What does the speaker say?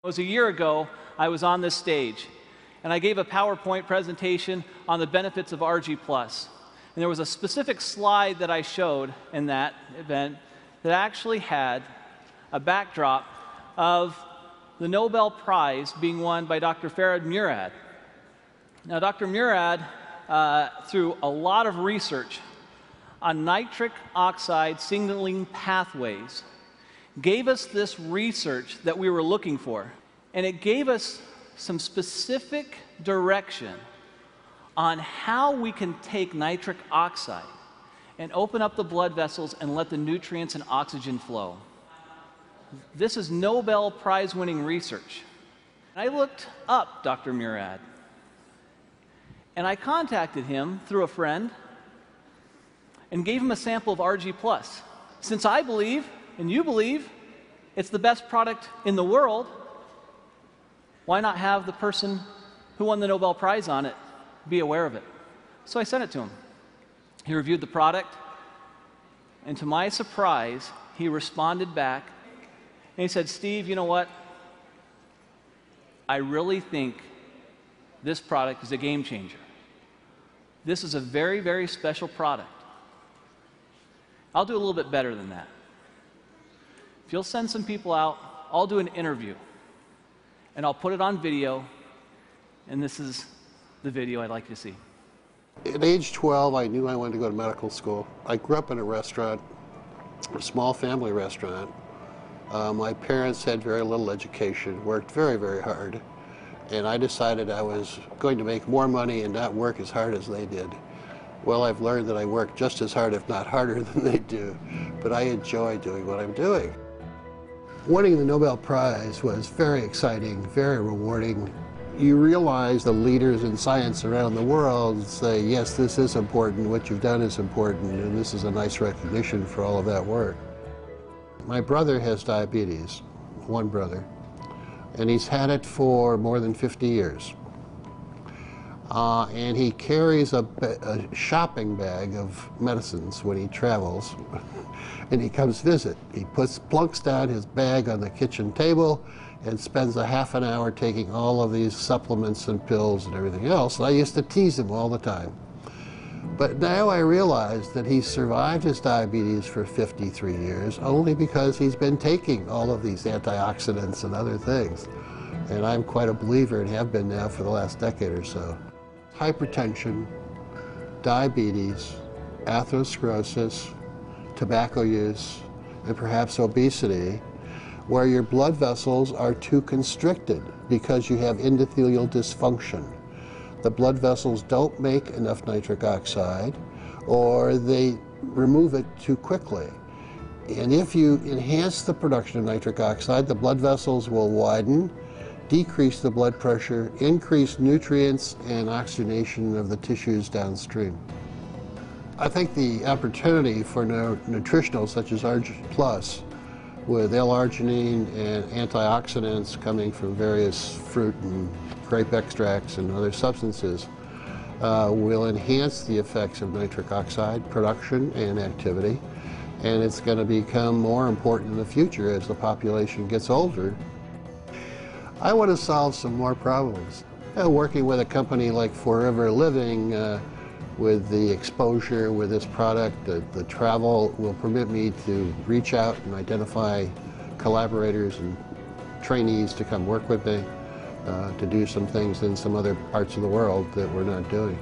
It was a year ago, I was on this stage, and I gave a PowerPoint presentation on the benefits of Argi Plus. And there was a specific slide that I showed in that event that actually had a backdrop of the Nobel Prize being won by Dr. Murad. Now, Dr. Murad, through a lot of research on nitric oxide signaling pathways, gave us this research that we were looking for. And it gave us some specific direction on how we can take nitric oxide and open up the blood vessels and let the nutrients and oxygen flow. This is Nobel Prize-winning research. I looked up Dr. Murad, and I contacted him through a friend and gave him a sample of Argi Plus. Since I believe, and you believe, it's the best product in the world, why not have the person who won the Nobel Prize on it be aware of it? So I sent it to him. He reviewed the product, and to my surprise, he responded back, and he said, "Steve, you know what? I really think this product is a game changer. This is a very, very special product. I'll do a little bit better than that. If you'll send some people out, I'll do an interview, and I'll put it on video, and this is the video I'd like you to see." At age 12, I knew I wanted to go to medical school. I grew up in a restaurant, a small family restaurant. My parents had very little education, worked very, very hard, and I decided I was going to make more money and not work as hard as they did. Well, I've learned that I work just as hard, if not harder, than they do, but I enjoy doing what I'm doing. Winning the Nobel Prize was very exciting, very rewarding. You realize the leaders in science around the world say, yes, this is important, what you've done is important, and this is a nice recognition for all of that work. My brother has diabetes, one brother, and he's had it for more than 50 years. And he carries a shopping bag of medicines when he travels, and he comes visit. He plunks down his bag on the kitchen table and spends a half an hour taking all of these supplements and pills and everything else. And I used to tease him all the time. But now I realize that he's survived his diabetes for 53 years only because he's been taking all of these antioxidants and other things. And I'm quite a believer and have been now for the last decade or so. Hypertension, diabetes, atherosclerosis, tobacco use, and perhaps obesity, where your blood vessels are too constricted because you have endothelial dysfunction. The blood vessels don't make enough nitric oxide, or they remove it too quickly. And if you enhance the production of nitric oxide, the blood vessels will widen, decrease the blood pressure, increase nutrients and oxygenation of the tissues downstream. I think the opportunity for nutritionals such as Argi Plus, with L-arginine and antioxidants coming from various fruit and grape extracts and other substances, will enhance the effects of nitric oxide production and activity, and it's going to become more important in the future as the population gets older. I want to solve some more problems. Working with a company like Forever Living, with the exposure with this product, the travel will permit me to reach out and identify collaborators and trainees to come work with me, to do some things in some other parts of the world that we're not doing.